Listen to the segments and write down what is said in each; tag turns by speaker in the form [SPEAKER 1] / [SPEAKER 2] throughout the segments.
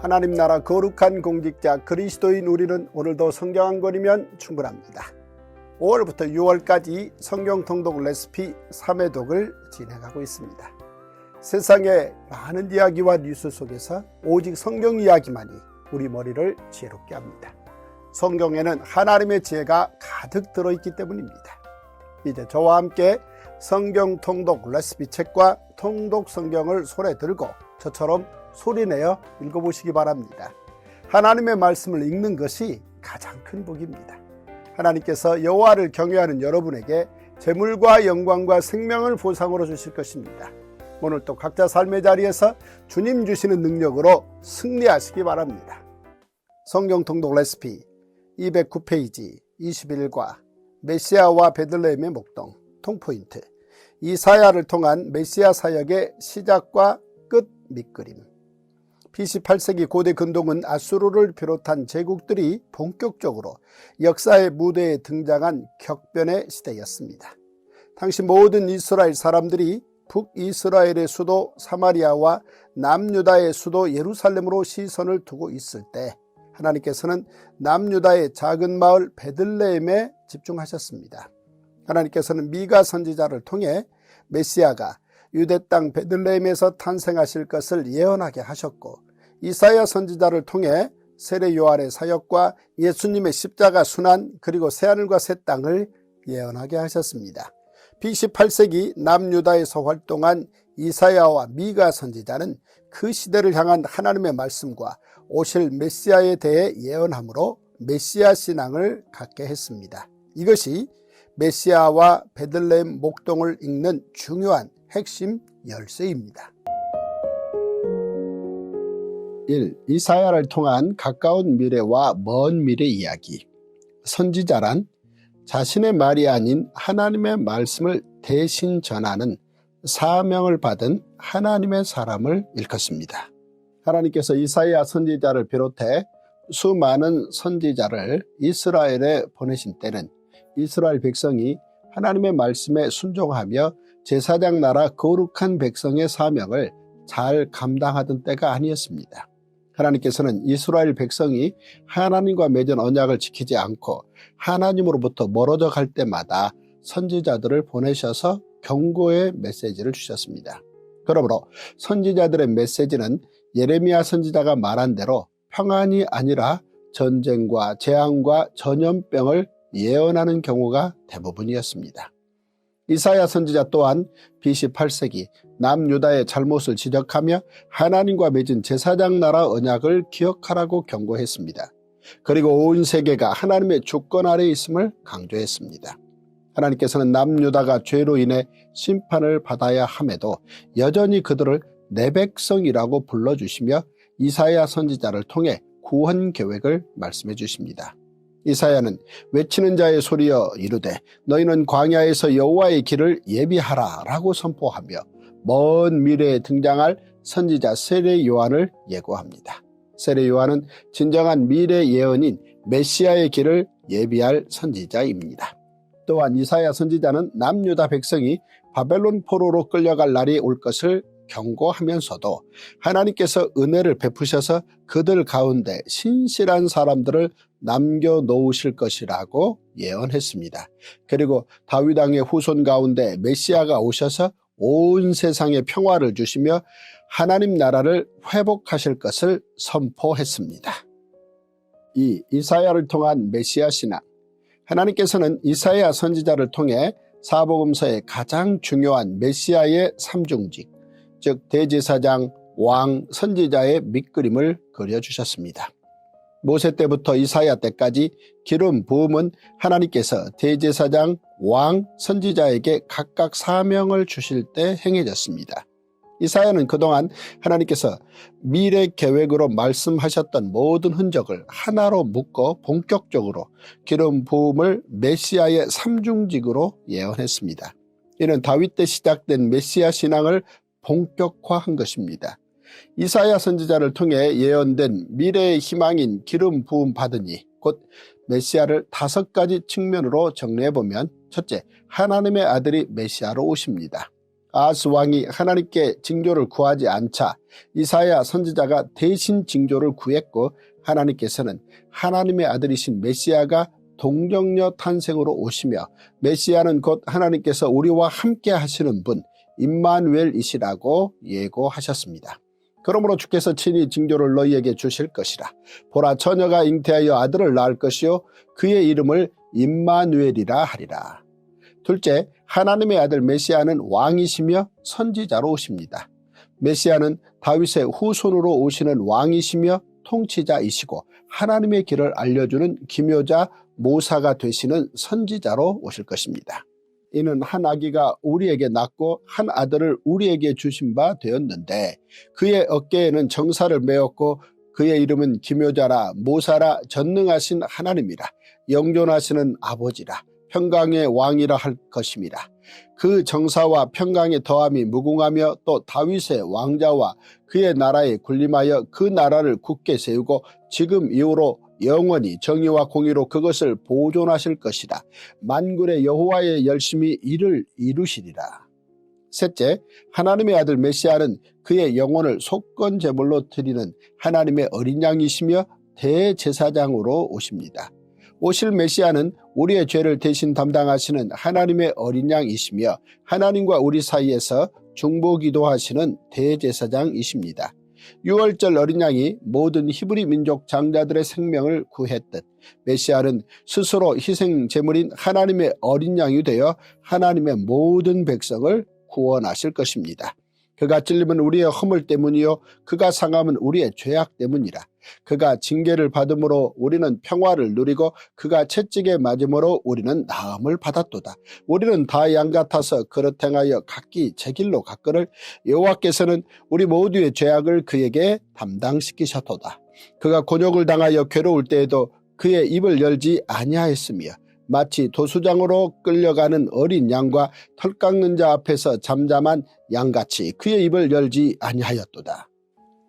[SPEAKER 1] 하나님 나라 거룩한 공직자 그리스도인 우리는 오늘도 성경 한 권이면 충분합니다. 5월부터 6월까지 성경 통독 레시피 3회독을 진행하고 있습니다. 세상의 많은 이야기와 뉴스 속에서 오직 성경 이야기만이 우리 머리를 지혜롭게 합니다. 성경에는 하나님의 지혜가 가득 들어있기 때문입니다. 이제 저와 함께 성경 통독 레시피 책과 통독 성경을 손에 들고 저처럼 소리내어 읽어보시기 바랍니다. 하나님의 말씀을 읽는 것이 가장 큰 복입니다. 하나님께서 여호와를 경외하는 여러분에게 재물과 영광과 생명을 보상으로 주실 것입니다. 오늘 또 각자 삶의 자리에서 주님 주시는 능력으로 승리하시기 바랍니다. 성경 통독 레시피 209페이지 21과 메시아와 베들레헴의 목동 통포인트, 이사야를 통한 메시아 사역의 시작과 끝 밑그림. BC 8세기 고대 근동은 아수르를 비롯한 제국들이 본격적으로 역사의 무대에 등장한 격변의 시대였습니다. 당시 모든 이스라엘 사람들이 북이스라엘의 수도 사마리아와 남유다의 수도 예루살렘으로 시선을 두고 있을 때 하나님께서는 남유다의 작은 마을 베들레헴에 집중하셨습니다. 하나님께서는 미가 선지자를 통해 메시아가 유대 땅 베들레헴에서 탄생하실 것을 예언하게 하셨고, 이사야 선지자를 통해 세례 요한의 사역과 예수님의 십자가 순환 그리고 새하늘과 새 땅을 예언하게 하셨습니다. BC 8세기 남유다에서 활동한 이사야와 미가 선지자는 그 시대를 향한 하나님의 말씀과 오실 메시아에 대해 예언함으로 메시아 신앙을 갖게 했습니다. 이것이 메시아와 베들레헴 목동을 읽는 중요한 핵심 열쇠입니다. 1. 이사야를 통한 가까운 미래와 먼 미래 이야기. 선지자란 자신의 말이 아닌 하나님의 말씀을 대신 전하는 사명을 받은 하나님의 사람을 일컫습니다. 하나님께서 이사야 선지자를 비롯해 수많은 선지자를 이스라엘에 보내신 때는 이스라엘 백성이 하나님의 말씀에 순종하며 제사장 나라 거룩한 백성의 사명을 잘 감당하던 때가 아니었습니다. 하나님께서는 이스라엘 백성이 하나님과 맺은 언약을 지키지 않고 하나님으로부터 멀어져 갈 때마다 선지자들을 보내셔서 경고의 메시지를 주셨습니다. 그러므로 선지자들의 메시지는 예레미야 선지자가 말한 대로 평안이 아니라 전쟁과 재앙과 전염병을 예언하는 경우가 대부분이었습니다. 이사야 선지자 또한 BC 8세기 남유다의 잘못을 지적하며 하나님과 맺은 제사장 나라 언약을 기억하라고 경고했습니다. 그리고 온 세계가 하나님의 주권 아래에 있음을 강조했습니다. 하나님께서는 남유다가 죄로 인해 심판을 받아야 함에도 여전히 그들을 내 백성이라고 불러주시며 이사야 선지자를 통해 구원 계획을 말씀해 주십니다. 이사야는 외치는 자의 소리여 이르되 너희는 광야에서 여호와의 길을 예비하라 라고 선포하며 먼 미래에 등장할 선지자 세례 요한을 예고합니다. 세례 요한은 진정한 미래 예언인 메시아의 길을 예비할 선지자입니다. 또한 이사야 선지자는 남유다 백성이 바벨론 포로로 끌려갈 날이 올 것을 경고하면서도 하나님께서 은혜를 베푸셔서 그들 가운데 신실한 사람들을 남겨놓으실 것이라고 예언했습니다. 그리고 다윗 왕의 후손 가운데 메시아가 오셔서 온 세상에 평화를 주시며 하나님 나라를 회복하실 것을 선포했습니다. 2. 이사야를 통한 메시아 신앙. 하나님께서는 이사야 선지자를 통해 사복음서의 가장 중요한 메시아의 삼중직, 즉 대제사장, 왕, 선지자의 밑그림을 그려주셨습니다. 모세 때부터 이사야 때까지 기름 부음은 하나님께서 대제사장, 왕, 선지자에게 각각 사명을 주실 때 행해졌습니다. 이사야는 그동안 하나님께서 미래 계획으로 말씀하셨던 모든 흔적을 하나로 묶어 본격적으로 기름 부음을 메시아의 삼중직으로 예언했습니다. 이는 다윗 때 시작된 메시아 신앙을 본격화한 것입니다. 이사야 선지자를 통해 예언된 미래의 희망인 기름 부음 받으니 곧 메시아를 5가지 측면으로 정리해보면, 첫째, 하나님의 아들이 메시아로 오십니다. 아하스 왕이 하나님께 징조를 구하지 않자 이사야 선지자가 대신 징조를 구했고, 하나님께서는 하나님의 아들이신 메시아가 동정녀 탄생으로 오시며, 메시아는 곧 하나님께서 우리와 함께 하시는 분 임마누엘이시라고 예고하셨습니다. 그러므로 주께서 친히 징조를 너희에게 주실 것이라. 보라, 처녀가 잉태하여 아들을 낳을 것이요 그의 이름을 임마누엘이라 하리라. 둘째, 하나님의 아들 메시아는 왕이시며 선지자로 오십니다. 메시아는 다윗의 후손으로 오시는 왕이시며 통치자이시고, 하나님의 길을 알려주는 기묘자 모사가 되시는 선지자로 오실 것입니다. 이는 한 아기가 우리에게 낳고 한 아들을 우리에게 주신 바 되었는데, 그의 어깨에는 정사를 메었고 그의 이름은 기묘자라, 모사라, 전능하신 하나님이라, 영존하시는 아버지라, 평강의 왕이라 할 것입니다. 그 정사와 평강의 더함이 무궁하며 또 다윗의 왕자와 그의 나라에 군림하여 그 나라를 굳게 세우고 지금 이후로 영원히 정의와 공의로 그것을 보존하실 것이라. 만군의 여호와의 열심히 이를 이루시리라. 셋째, 하나님의 아들 메시아는 그의 영혼을 속건 제물로 드리는 하나님의 어린 양이시며 대제사장으로 오십니다. 오실 메시아는 우리의 죄를 대신 담당하시는 하나님의 어린 양이시며, 하나님과 우리 사이에서 중보기도하시는 대제사장이십니다. 유월절 어린 양이 모든 히브리 민족 장자들의 생명을 구했듯, 메시아는 스스로 희생 제물인 하나님의 어린 양이 되어 하나님의 모든 백성을 구원하실 것입니다. 그가 찔림은 우리의 허물 때문이요 그가 상함은 우리의 죄악 때문이라. 그가 징계를 받음으로 우리는 평화를 누리고 그가 채찍에 맞음으로 우리는 나음을 받았도다. 우리는 다 양 같아서 그릇 행하여 각기 제 길로 갔거늘 여호와께서는 우리 모두의 죄악을 그에게 담당시키셨도다. 그가 곤욕을 당하여 괴로울 때에도 그의 입을 열지 아니하였으며, 마치 도수장으로 끌려가는 어린 양과 털 깎는 자 앞에서 잠잠한 양같이 그의 입을 열지 아니하였도다.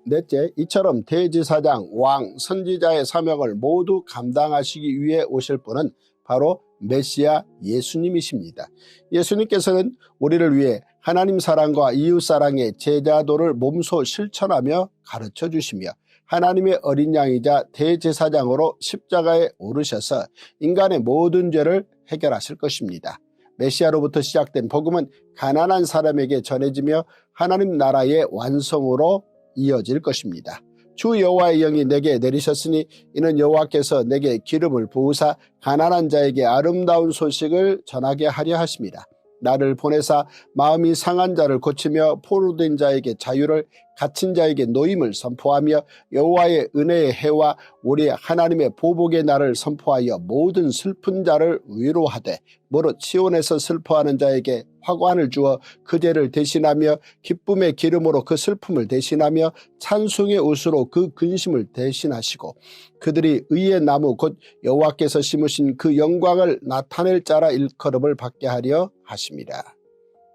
[SPEAKER 1] 넷째, 이처럼 대제사장, 왕, 선지자의 사명을 모두 감당하시기 위해 오실 분은 바로 메시아 예수님이십니다. 예수님께서는 우리를 위해 하나님 사랑과 이웃 사랑의 제자도를 몸소 실천하며 가르쳐 주시며, 하나님의 어린 양이자 대제사장으로 십자가에 오르셔서 인간의 모든 죄를 해결하실 것입니다. 메시아로부터 시작된 복음은 가난한 사람에게 전해지며 하나님 나라의 완성으로 이어질 것입니다. 주 여호와의 영이 내게 내리셨으니 이는 여호와께서 내게 기름을 부으사 가난한 자에게 아름다운 소식을 전하게 하려 하심이라. 나를 보내사 마음이 상한 자를 고치며 포로된 자에게 자유를, 갇힌 자에게 노임을 선포하며 여호와의 은혜의 해와 우리 하나님의 보복의 날을 선포하여 모든 슬픈 자를 위로하되, 무릇 시온에서 슬퍼하는 자에게 화관을 주어 그 죄를 대신하며 기쁨의 기름으로 그 슬픔을 대신하며 찬송의 옷으로 그 근심을 대신하시고, 그들이 의의 나무 곧 여호와께서 심으신 그 영광을 나타낼 자라 일컬음을 받게 하려 하심이라.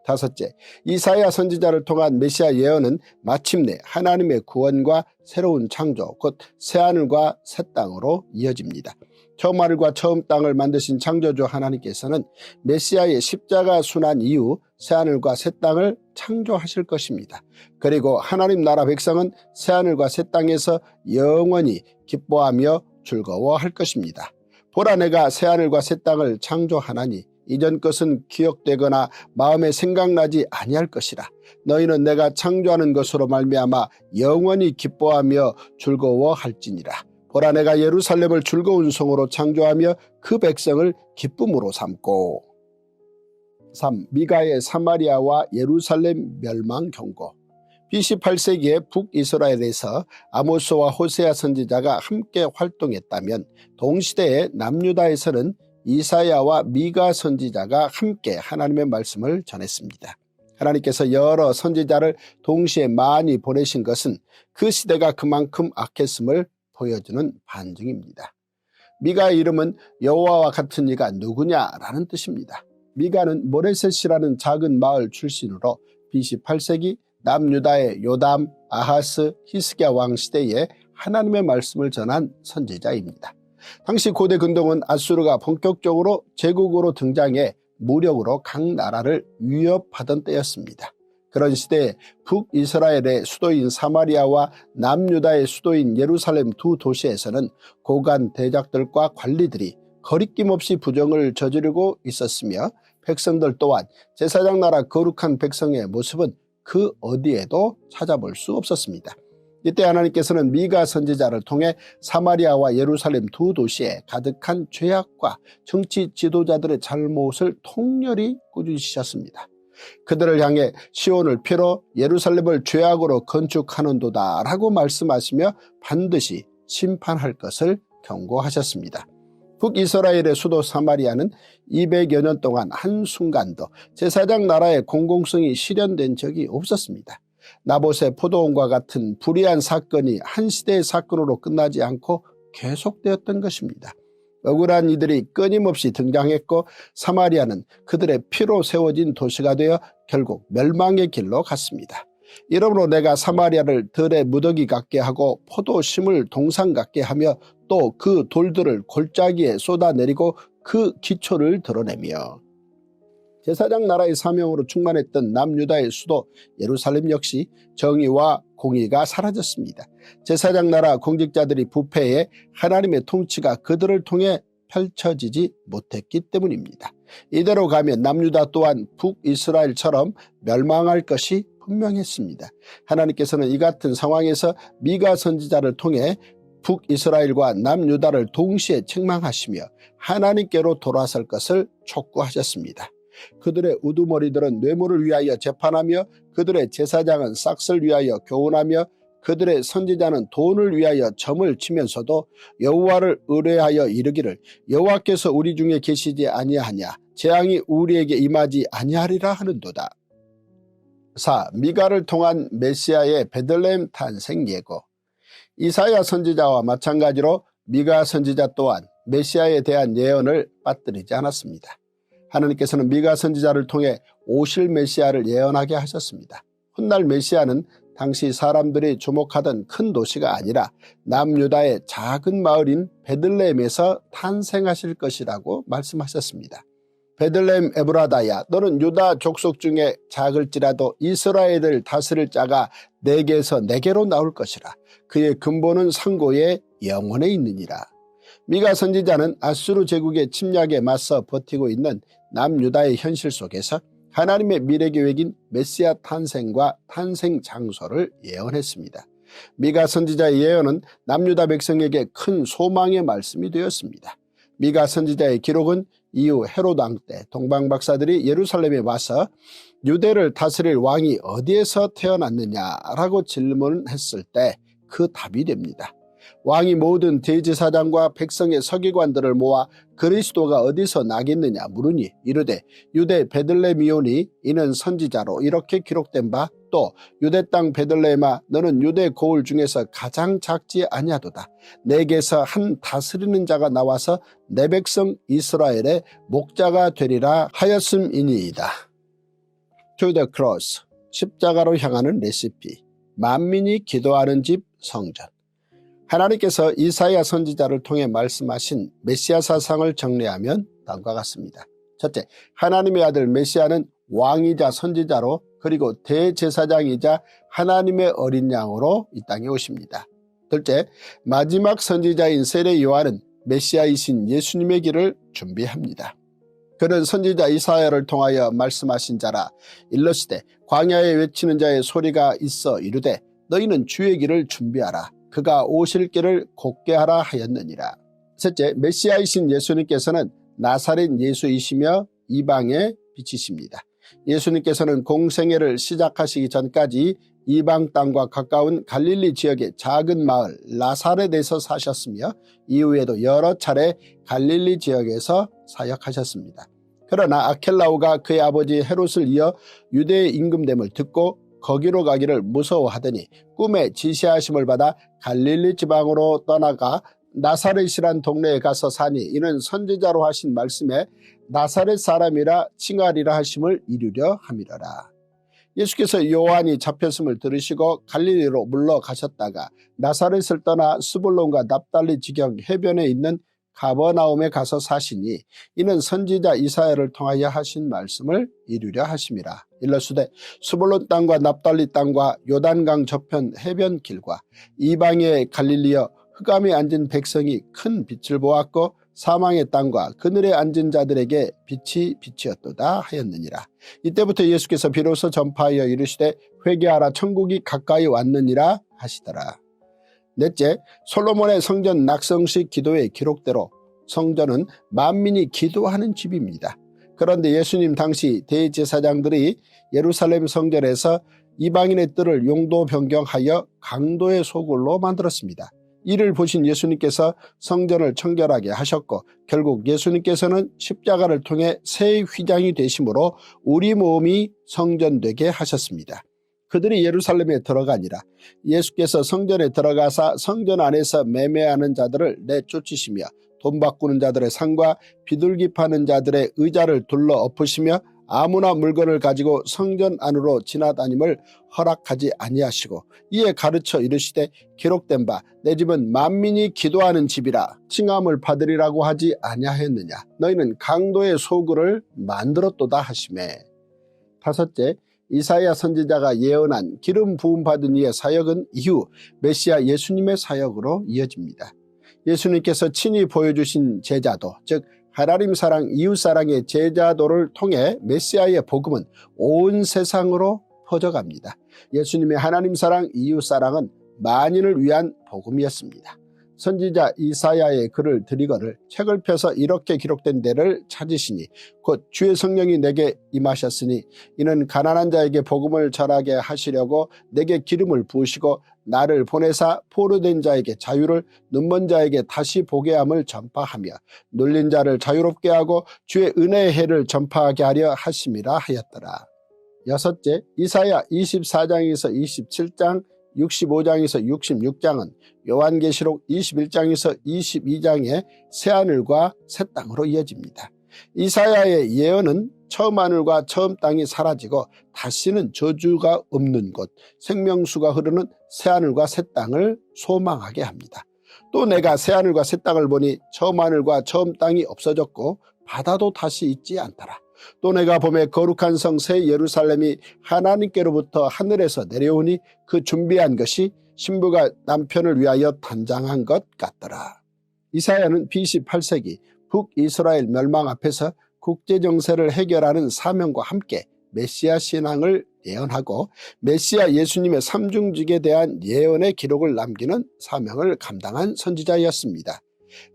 [SPEAKER 1] 다섯째, 이사야 선지자를 통한 메시아 예언은 마침내 하나님의 구원과 새로운 창조, 곧 새하늘과 새 땅으로 이어집니다. 처음 하늘과 처음 땅을 만드신 창조주 하나님께서는 메시아의 십자가 순환 이후 새하늘과 새 땅을 창조하실 것입니다. 그리고 하나님 나라 백성은 새하늘과 새 땅에서 영원히 기뻐하며 즐거워할 것입니다. 보라, 내가 새하늘과 새 땅을 창조하나니 이전 것은 기억되거나 마음에 생각나지 아니할 것이라. 너희는 내가 창조하는 것으로 말미암아 영원히 기뻐하며 즐거워할지니라. 보라, 내가 예루살렘을 즐거운 성으로 창조하며 그 백성을 기쁨으로 삼고. 3. 미가의 사마리아와 예루살렘 멸망 경고. BC 8세기에 북이스라엘에서 아모스와 호세아 선지자가 함께 활동했다면, 동시대의 남유다에서는 이사야와 미가 선지자가 함께 하나님의 말씀을 전했습니다. 하나님께서 여러 선지자를 동시에 많이 보내신 것은 그 시대가 그만큼 악했음을 보여주는 반증입니다. 미가의 이름은 여호와와 같은 이가 누구냐라는 뜻입니다. 미가는 모레셋이라는 작은 마을 출신으로 BC 8세기 남유다의 요담, 아하스, 히스기야 왕 시대에 하나님의 말씀을 전한 선지자입니다. 당시 고대 근동은 아수르가 본격적으로 제국으로 등장해 무력으로 각 나라를 위협하던 때였습니다. 그런 시대에 북이스라엘의 수도인 사마리아와 남유다의 수도인 예루살렘 두 도시에서는 고관 대작들과 관리들이 거리낌 없이 부정을 저지르고 있었으며 백성들 또한 제사장 나라 거룩한 백성의 모습은 그 어디에도 찾아볼 수 없었습니다. 이때 하나님께서는 미가 선지자를 통해 사마리아와 예루살렘 두 도시에 가득한 죄악과 정치 지도자들의 잘못을 통렬히 꾸짖으셨습니다. 그들을 향해 시온을 피로 예루살렘을 죄악으로 건축하는도다 라고 말씀하시며 반드시 심판할 것을 경고하셨습니다. 북이스라엘의 수도 사마리아는 200여 년 동안 한순간도 제사장 나라의 공공성이 실현된 적이 없었습니다. 나봇의 포도원과 같은 불의한 사건이 한 시대의 사건으로 끝나지 않고 계속되었던 것입니다. 억울한 이들이 끊임없이 등장했고 사마리아는 그들의 피로 세워진 도시가 되어 결국 멸망의 길로 갔습니다. 이러므로 내가 사마리아를 들의 무더기 같게 하고 포도심을 동상 같게 하며 또 그 돌들을 골짜기에 쏟아내리고 그 기초를 드러내며 제사장 나라의 사명으로 충만했던 남유다의 수도 예루살렘 역시 정의와 공의가 사라졌습니다. 제사장 나라 공직자들이 부패해 하나님의 통치가 그들을 통해 펼쳐지지 못했기 때문입니다. 이대로 가면 남유다 또한 북이스라엘처럼 멸망할 것이 분명했습니다. 하나님께서는 이 같은 상황에서 미가 선지자를 통해 북이스라엘과 남유다를 동시에 책망하시며 하나님께로 돌아설 것을 촉구하셨습니다. 그들의 우두머리들은 뇌물을 위하여 재판하며 그들의 제사장은 싹을 위하여 교훈하며 그들의 선지자는 돈을 위하여 점을 치면서도 여호와를 의뢰하여 이르기를 여호와께서 우리 중에 계시지 아니하냐 재앙이 우리에게 임하지 아니하리라 하는도다. 4. 미가를 통한 메시아의 베들레헴 탄생 예고. 이사야 선지자와 마찬가지로 미가 선지자 또한 메시아에 대한 예언을 빠뜨리지 않았습니다. 하나님께서는 미가 선지자를 통해 오실 메시아를 예언하게 하셨습니다. 훗날 메시아는 당시 사람들이 주목하던 큰 도시가 아니라 남유다의 작은 마을인 베들레헴에서 탄생하실 것이라고 말씀하셨습니다. 베들레헴 에브라다야 너는 유다 족속 중에 작을지라도 이스라엘을 다스릴 자가 내게서 내게로 나올 것이라. 그의 근본은 상고의 영원에 있느니라. 미가 선지자는 아수르 제국의 침략에 맞서 버티고 있는 남유다의 현실 속에서 하나님의 미래계획인 메시아 탄생과 탄생 장소를 예언했습니다. 미가 선지자의 예언은 남유다 백성에게 큰 소망의 말씀이 되었습니다. 미가 선지자의 기록은 이후 헤롯 왕 때 동방박사들이 예루살렘에 와서 유대를 다스릴 왕이 어디에서 태어났느냐라고 질문했을 때 그 답이 됩니다. 왕이 모든 대제사장과 백성의 서기관들을 모아 그리스도가 어디서 나겠느냐 물으니 이르되 유대 베들레헴이오니 이는 선지자로 이렇게 기록된 바 또 유대 땅 베들레헴아 너는 유대 고을 중에서 가장 작지 아니하도다. 내게서 한 다스리는 자가 나와서 내 백성 이스라엘의 목자가 되리라 하였음이니이다. To the cross, 십자가로 향하는 레시피, 만민이 기도하는 집 성전. 하나님께서 이사야 선지자를 통해 말씀하신 메시아 사상을 정리하면 다음과 같습니다. 첫째, 하나님의 아들 메시아는 왕이자 선지자로 그리고 대제사장이자 하나님의 어린 양으로 이 땅에 오십니다. 둘째, 마지막 선지자인 세례 요한은 메시아이신 예수님의 길을 준비합니다. 그는 선지자 이사야를 통하여 말씀하신 자라. 일러시되 광야에 외치는 자의 소리가 있어 이르되 너희는 주의 길을 준비하라. 그가 오실 길을 곧게 하라 하였느니라. 셋째, 메시아이신 예수님께서는 나사렛 예수이시며 이방의 빛이십니다. 예수님께서는 공생애를 시작하시기 전까지 이방 땅과 가까운 갈릴리 지역의 작은 마을 나사렛에서 사셨으며 이후에도 여러 차례 갈릴리 지역에서 사역하셨습니다. 그러나 아켈라오가 그의 아버지 헤롯을 이어 유대의 임금됨을 듣고 거기로 가기를 무서워하더니 꿈에 지시하심을 받아 갈릴리 지방으로 떠나가 나사렛이란 동네에 가서 사니 이는 선지자로 하신 말씀에 나사렛 사람이라 칭하리라 하심을 이루려 함이라라. 예수께서 요한이 잡혔음을 들으시고 갈릴리로 물러가셨다가 나사렛을 떠나 스불론과 납달리 지경 해변에 있는 가버나움에 가서 사시니 이는 선지자 이사야를 통하여 하신 말씀을 이루려 하심이라. 일러스되 스불론 땅과 납달리 땅과 요단강 저편 해변길과 이방의 갈릴리여 흑암에 앉은 백성이 큰 빛을 보았고 사망의 땅과 그늘에 앉은 자들에게 빛이 빛이었도다 하였느니라. 이때부터 예수께서 비로소 전파하여 이르시되 회개하라 천국이 가까이 왔느니라 하시더라. 넷째, 솔로몬의 성전 낙성식 기도의 기록대로 성전은 만민이 기도하는 집입니다. 그런데 예수님 당시 대제사장들이 예루살렘 성전에서 이방인의 뜰을 용도 변경하여 강도의 소굴로 만들었습니다. 이를 보신 예수님께서 성전을 청결하게 하셨고 결국 예수님께서는 십자가를 통해 새 휘장이 되심으로 우리 몸이 성전되게 하셨습니다. 그들이 예루살렘에 들어가니라. 예수께서 성전에 들어가사 성전 안에서 매매하는 자들을 내쫓으시며 돈 바꾸는 자들의 상과 비둘기 파는 자들의 의자를 둘러 엎으시며 아무나 물건을 가지고 성전 안으로 지나다님을 허락하지 아니하시고 이에 가르쳐 이르시되 기록된 바 내 집은 만민이 기도하는 집이라 칭함을 받으리라고 하지 아니하였느냐. 너희는 강도의 소굴을 만들었도다 하시매. 다섯째, 이사야 선지자가 예언한 기름 부음 받은 이의 사역은 이후 메시아 예수님의 사역으로 이어집니다. 예수님께서 친히 보여주신 제자도 즉 하나님 사랑 이웃사랑의 제자도를 통해 메시아의 복음은 온 세상으로 퍼져갑니다. 예수님의 하나님 사랑 이웃사랑은 만인을 위한 복음이었습니다. 선지자 이사야의 글을 드리거늘 책을 펴서 이렇게 기록된 데를 찾으시니 곧 주의 성령이 내게 임하셨으니 이는 가난한 자에게 복음을 전하게 하시려고 내게 기름을 부으시고 나를 보내사 포로된 자에게 자유를 눈먼 자에게 다시 보게 함을 전파하며 눌린 자를 자유롭게 하고 주의 은혜의 해를 전파하게 하려 하심이라 하였더라. 여섯째, 이사야 24장에서 27장 65장에서 66장은 요한계시록 21장에서 22장의 새하늘과 새 땅으로 이어집니다. 이사야의 예언은 처음 하늘과 처음 땅이 사라지고 다시는 저주가 없는 곳, 생명수가 흐르는 새하늘과 새 땅을 소망하게 합니다. 또 내가 새하늘과 새 땅을 보니 처음 하늘과 처음 땅이 없어졌고 바다도 다시 있지 않더라. 또 내가 보매 거룩한 성 새 예루살렘이 하나님께로부터 하늘에서 내려오니 그 준비한 것이 신부가 남편을 위하여 단장한 것 같더라. 이사야는 BC 8세기 북이스라엘 멸망 앞에서 국제정세를 해결하는 사명과 함께 메시아 신앙을 예언하고 메시아 예수님의 삼중직에 대한 예언의 기록을 남기는 사명을 감당한 선지자였습니다.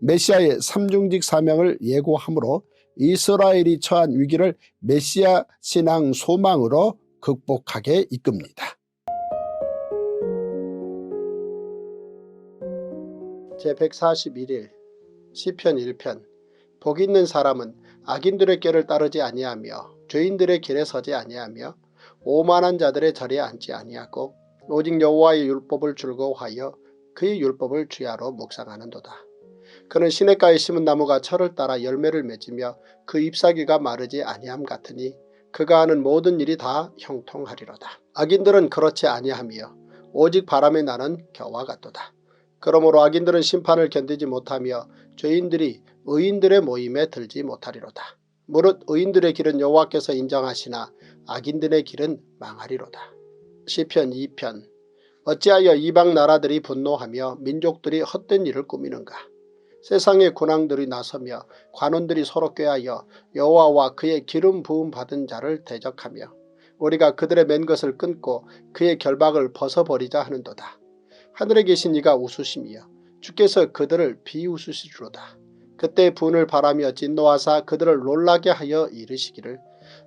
[SPEAKER 1] 메시아의 삼중직 사명을 예고함으로 이스라엘이 처한 위기를 메시아 신앙 소망으로 극복하게 이끕니다. 제141일 시편 1편. 복 있는 사람은 악인들의 길을 따르지 아니하며 죄인들의 길에 서지 아니하며 오만한 자들의 자리에 앉지 아니하고 오직 여호와의 율법을 즐거워하여 그의 율법을 주야로 묵상하는도다. 그는 시냇가에 심은 나무가 철을 따라 열매를 맺으며 그 잎사귀가 마르지 아니함 같으니 그가 하는 모든 일이 다 형통하리로다. 악인들은 그렇지 아니하며 오직 바람에 나는 겨와 같도다. 그러므로 악인들은 심판을 견디지 못하며 죄인들이 의인들의 모임에 들지 못하리로다. 무릇 의인들의 길은 여호와께서 인정하시나 악인들의 길은 망하리로다. 시편 2편. 어찌하여 이방 나라들이 분노하며 민족들이 헛된 일을 꾸미는가. 세상의 군왕들이 나서며 관원들이 서로 꾀하여 여호와와 그의 기름 부음 받은 자를 대적하며 우리가 그들의 맨 것을 끊고 그의 결박을 벗어버리자 하는도다. 하늘에 계신 이가 웃으시며 주께서 그들을 비웃으시리로다. 그때 분을 바라며 진노하사 그들을 놀라게 하여 이르시기를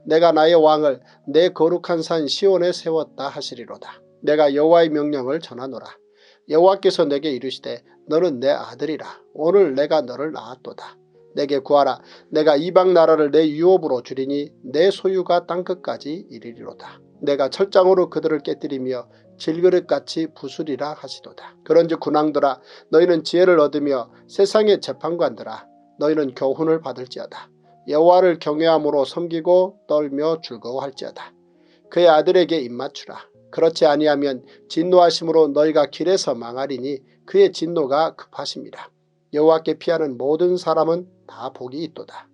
[SPEAKER 1] 내가 나의 왕을 내 거룩한 산 시온에 세웠다 하시리로다. 내가 여호와의 명령을 전하노라. 여호와께서 내게 이르시되 너는 내 아들이라. 오늘 내가 너를 낳았도다. 내게 구하라. 내가 이방 나라를 내 유업으로 주리니 내 소유가 땅끝까지 이르리로다. 내가 철장으로 그들을 깨뜨리며 질그릇같이 부수리라 하시도다. 그런즉 군왕들아 너희는 지혜를 얻으며 세상의 재판관들아 너희는 교훈을 받을지어다. 여호와를 경외함으로 섬기고 떨며 즐거워할지어다. 그의 아들에게 입맞추라. 그렇지 아니하면 진노하심으로 너희가 길에서 망하리니 그의 진노가 급하심이라. 여호와께 피하는 모든 사람은 다 복이 있도다.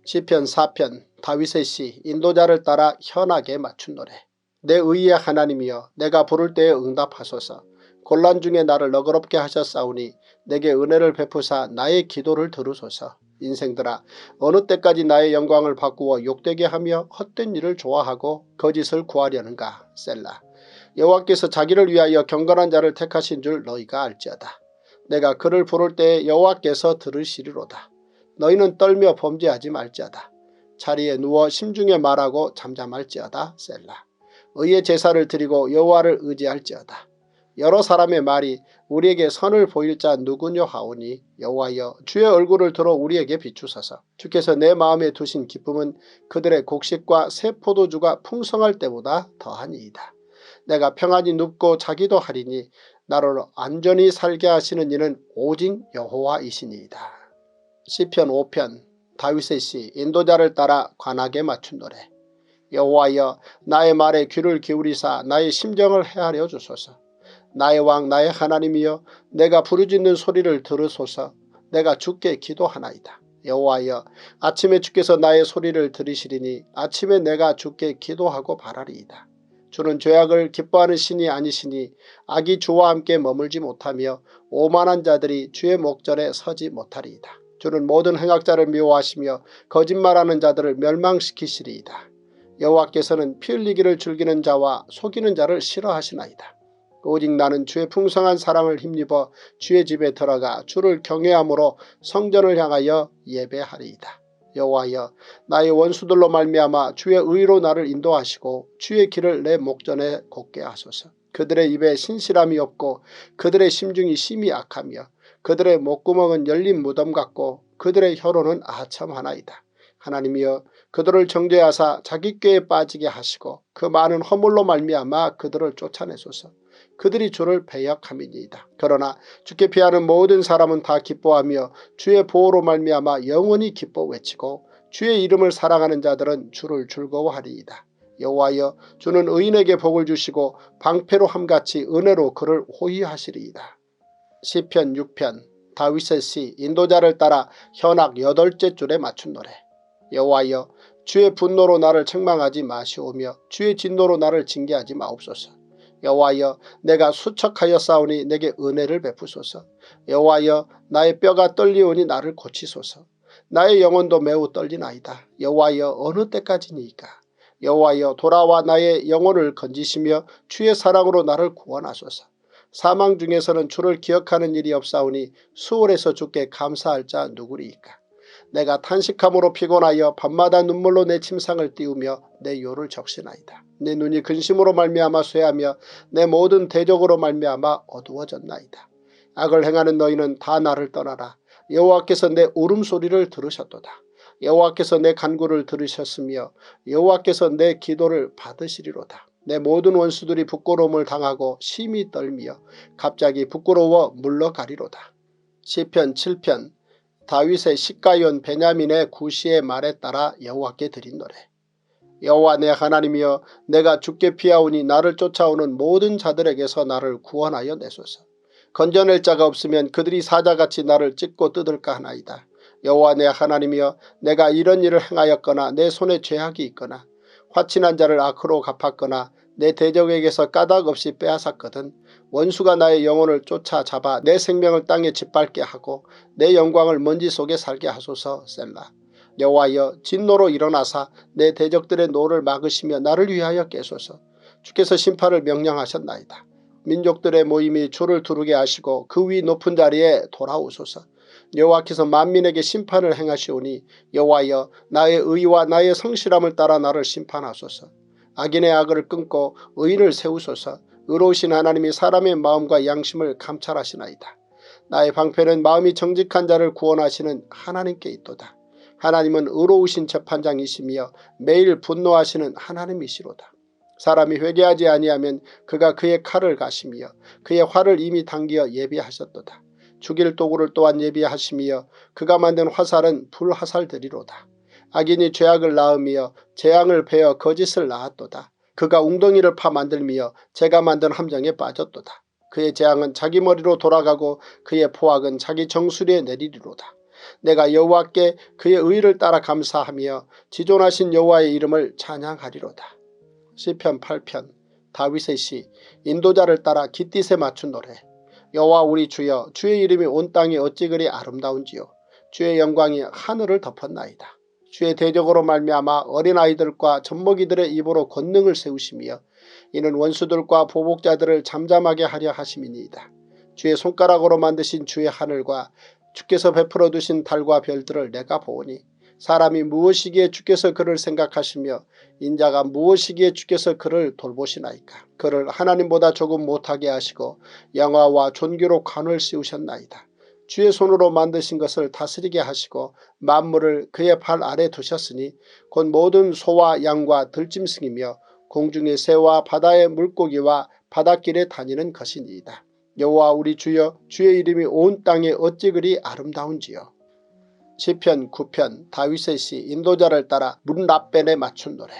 [SPEAKER 1] 시편 4편 다윗의 시 인도자를 따라 현악에 맞춘 노래. 내 의의 하나님이여 내가 부를 때에 응답하소서. 곤란 중에 나를 너그럽게 하셨사오니 내게 은혜를 베푸사 나의 기도를 들으소서. 인생들아 어느 때까지 나의 영광을 바꾸어 욕되게 하며 헛된 일을 좋아하고 거짓을 구하려는가. 셀라. 여호와께서 자기를 위하여 경건한 자를 택하신 줄 너희가 알지어다. 내가 그를 부를 때에 여호와께서 들으시리로다. 너희는 떨며 범죄하지 말지어다. 자리에 누워 심중에 말하고 잠잠할지어다. 셀라. 의의 제사를 드리고 여호와를 의지할지어다. 여러 사람의 말이 우리에게 선을 보일 자 누구뇨 하오니 여호와여 주의 얼굴을 들어 우리에게 비추소서. 주께서 내 마음에 두신 기쁨은 그들의 곡식과 새 포도주가 풍성할 때보다 더하니이다. 내가 평안히 눕고 자기도 하리니 나를 안전히 살게 하시는 이는 오직 여호와이시니이다. 시편 5편 다윗의 시 인도자를 따라 관악에 맞춘 노래. 여호와여 나의 말에 귀를 기울이사 나의 심정을 헤아려 주소서. 나의 왕 나의 하나님이여 내가 부르짖는 소리를 들으소서. 내가 주께 기도하나이다. 여호와여 아침에 주께서 나의 소리를 들으시리니 아침에 내가 주께 기도하고 바라리이다. 주는 죄악을 기뻐하는 신이 아니시니 악이 주와 함께 머물지 못하며 오만한 자들이 주의 목전에 서지 못하리이다. 주는 모든 행악자를 미워하시며 거짓말하는 자들을 멸망시키시리이다. 여호와께서는 피 흘리기를 즐기는 자와 속이는 자를 싫어하시나이다. 오직 나는 주의 풍성한 사랑을 힘입어 주의 집에 들어가 주를 경외함으로 성전을 향하여 예배하리이다. 여호와여 나의 원수들로 말미암아 주의 의로 나를 인도하시고 주의 길을 내 목전에 곱게 하소서. 그들의 입에 신실함이 없고 그들의 심중이 심히 악하며 그들의 목구멍은 열린 무덤 같고 그들의 혀로는 아첨하나이다. 하나님이여 그들을 정죄하사 자기 꾀에 빠지게 하시고 그 많은 허물로 말미암아 그들을 쫓아내소서. 그들이 주를 배역함이니이다. 그러나 주께 피하는 모든 사람은 다 기뻐하며 주의 보호로 말미암아 영원히 기뻐 외치고 주의 이름을 사랑하는 자들은 주를 즐거워하리이다. 여호와여 주는 의인에게 복을 주시고 방패로 함같이 은혜로 그를 호위하시리이다. 시편 6편 다윗의 시 인도자를 따라 현악 8째 줄에 맞춘 노래. 여호와여 주의 분노로 나를 책망하지 마시오며 주의 진노로 나를 징계하지 마옵소서. 여호와여 내가 수척하였사오니 내게 은혜를 베푸소서. 여호와여 나의 뼈가 떨리오니 나를 고치소서. 나의 영혼도 매우 떨리나이다. 여호와여 어느 때까지니이까. 여호와여 돌아와 나의 영혼을 건지시며 주의 사랑으로 나를 구원하소서. 사망 중에서는 주를 기억하는 일이 없사오니 수월에서 주께 감사할 자 누구리이까. 내가 탄식함으로 피곤하여 밤마다 눈물로 내 침상을 띄우며 내 요를 적시나이다. 내 눈이 근심으로 말미암아 쇠하며 내 모든 대적으로 말미암아 어두워졌나이다. 악을 행하는 너희는 다 나를 떠나라. 여호와께서 내 울음소리를 들으셨도다. 여호와께서 내 간구를 들으셨으며 여호와께서 내 기도를 받으시리로다. 내 모든 원수들이 부끄러움을 당하고 심히 떨며 갑자기 부끄러워 물러가리로다. 시편 7편 다윗의 시가연 베냐민의 구시의 말에 따라 여호와께 드린 노래. 여호와 내 하나님이여 내가 주께 피하오니 나를 쫓아오는 모든 자들에게서 나를 구원하여 내소서. 건져낼 자가 없으면 그들이 사자같이 나를 찢고 뜯을까 하나이다. 여호와 내 하나님이여 내가 이런 일을 행하였거나 내 손에 죄악이 있거나 화친한 자를 악으로 갚았거나 내 대적에게서 까닭 없이 빼앗았거든 원수가 나의 영혼을 쫓아잡아 내 생명을 땅에 짓밟게 하고 내 영광을 먼지 속에 살게 하소서. 셀라. 여호와여 진노로 일어나사 내 대적들의 노를 막으시며 나를 위하여 깨소서. 주께서 심판을 명령하셨나이다. 민족들의 모임이 주를 두르게 하시고 그 위 높은 자리에 돌아오소서. 여호와께서 만민에게 심판을 행하시오니 여호와여 나의 의와 나의 성실함을 따라 나를 심판하소서. 악인의 악을 끊고 의인을 세우소서. 의로우신 하나님이 사람의 마음과 양심을 감찰하시나이다. 나의 방패는 마음이 정직한 자를 구원하시는 하나님께 있도다. 하나님은 의로우신 재판장이시며 매일 분노하시는 하나님이시로다. 사람이 회개하지 아니하면 그가 그의 칼을 가시며 그의 활을 이미 당기어 예비하셨도다. 죽일 도구를 또한 예비하시며 그가 만든 화살은 불화살들이로다. 악인이 죄악을 낳으며 재앙을 베어 거짓을 낳았도다. 그가 웅덩이를 파 만들며 제가 만든 함정에 빠졌도다. 그의 재앙은 자기 머리로 돌아가고 그의 포악은 자기 정수리에 내리리로다. 내가 여호와께 그의 의를 따라 감사하며 지존하신 여호와의 이름을 찬양하리로다. 시편 8편 다윗의 시. 인도자를 따라 깃딧에 맞춘 노래. 여호와 우리 주여, 주의 이름이 온 땅에 어찌 그리 아름다운지요. 주의 영광이 하늘을 덮었나이다. 주의 대적으로 말미암아 어린아이들과 젖먹이들의 입으로 권능을 세우시며 이는 원수들과 보복자들을 잠잠하게 하려 하심이니이다. 주의 손가락으로 만드신 주의 하늘과 주께서 베풀어 두신 달과 별들을 내가 보오니 사람이 무엇이기에 주께서 그를 생각하시며 인자가 무엇이기에 주께서 그를 돌보시나이까. 그를 하나님보다 조금 못하게 하시고 영화와 존귀로 관을 씌우셨나이다. 주의 손으로 만드신 것을 다스리게 하시고 만물을 그의 발 아래 두셨으니 곧 모든 소와 양과 들짐승이며 공중의 새와 바다의 물고기와 바닷길에 다니는 것이니이다. 여호와 우리 주여, 주의 이름이 온 땅에 어찌 그리 아름다운지요. 시편 9편 다윗의 시. 인도자를 따라 문라벤에 맞춘 노래.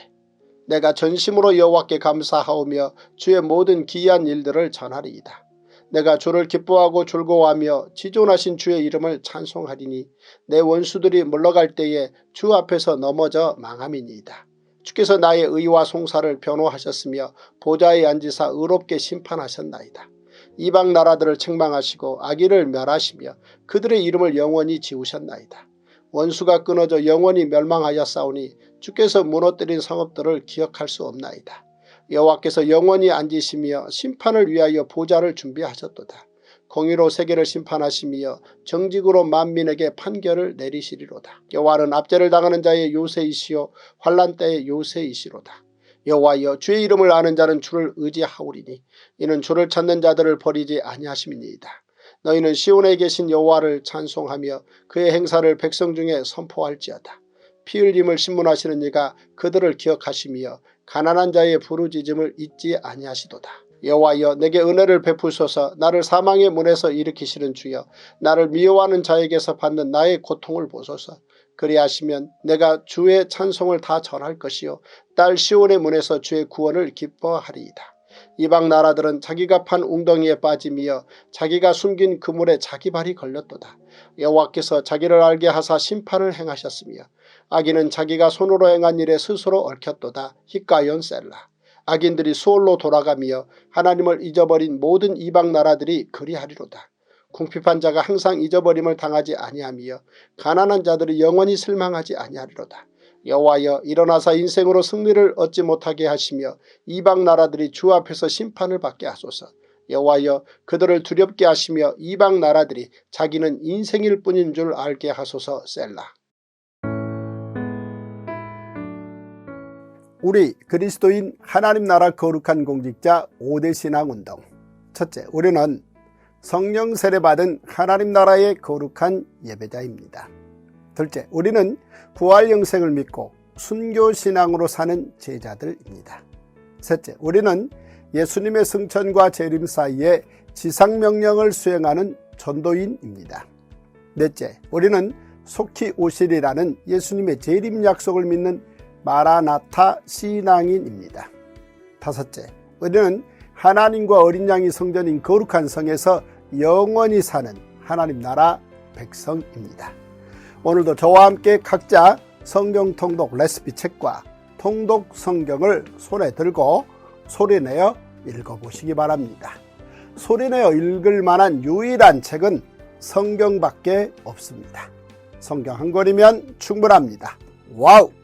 [SPEAKER 1] 내가 전심으로 여호와께 감사하오며 주의 모든 기이한 일들을 전하리이다. 내가 주를 기뻐하고 즐거워하며 지존하신 주의 이름을 찬송하리니 내 원수들이 물러갈 때에 주 앞에서 넘어져 망함이니이다. 주께서 나의 의와 송사를 변호하셨으며 보좌에 앉으사 의롭게 심판하셨나이다. 이방 나라들을 책망하시고 악인을 멸하시며 그들의 이름을 영원히 지우셨나이다. 원수가 끊어져 영원히 멸망하였사오니 주께서 무너뜨린 성읍들을 기억할 수 없나이다. 여호와께서 영원히 앉으시며 심판을 위하여 보좌를 준비하셨도다. 공의로 세계를 심판하시며 정직으로 만민에게 판결을 내리시리로다. 여호와는 압제를 당하는 자의 요새이시요 환난 때의 요새이시로다. 여호와여, 주의 이름을 아는 자는 주를 의지하오리니 이는 주를 찾는 자들을 버리지 아니하심이니이다. 너희는 시온에 계신 여호와를 찬송하며 그의 행사를 백성 중에 선포할지어다. 피 흘림을 신문하시는 이가 그들을 기억하시며 가난한 자의 부르짖음을 잊지 아니하시도다. 여호와여, 내게 은혜를 베푸소서. 나를 사망의 문에서 일으키시는 주여, 나를 미워하는 자에게서 받는 나의 고통을 보소서. 그리하시면 내가 주의 찬송을 다 전할 것이요 딸 시온의 문에서 주의 구원을 기뻐하리이다. 이방 나라들은 자기가 판 웅덩이에 빠짐이여 자기가 숨긴 그물에 자기 발이 걸렸도다. 여호와께서 자기를 알게 하사 심판을 행하셨으며 악인은 자기가 손으로 행한 일에 스스로 얽혔도다. 히가연 셀라. 악인들이 수올로 돌아가며 하나님을 잊어버린 모든 이방 나라들이 그리하리로다. 궁핍한 자가 항상 잊어버림을 당하지 아니하며 가난한 자들이 영원히 실망하지 아니하리로다. 여호와여, 일어나사 인생으로 승리를 얻지 못하게 하시며 이방 나라들이 주 앞에서 심판을 받게 하소서. 여호와여, 그들을 두렵게 하시며 이방 나라들이 자기는 인생일 뿐인 줄 알게 하소서. 셀라. 우리 그리스도인 하나님 나라 거룩한 공직자 5대 신앙운동. 첫째, 우리는 성령 세례받은 하나님 나라의 거룩한 예배자입니다. 둘째, 우리는 부활 영생을 믿고 순교신앙으로 사는 제자들입니다. 셋째, 우리는 예수님의 승천과 재림 사이에 지상명령을 수행하는 전도인입니다. 넷째, 우리는 속히 오시리라는 예수님의 재림 약속을 믿는 마라나타 신앙인입니다. 다섯째, 우리는 하나님과 어린 양이 성전인 거룩한 성에서 영원히 사는 하나님 나라 백성입니다. 오늘도 저와 함께 각자 성경 통독 레시피 책과 통독 성경을 손에 들고 소리내어 읽어보시기 바랍니다. 소리내어 읽을 만한 유일한 책은 성경밖에 없습니다. 성경 한 권이면 충분합니다. 와우!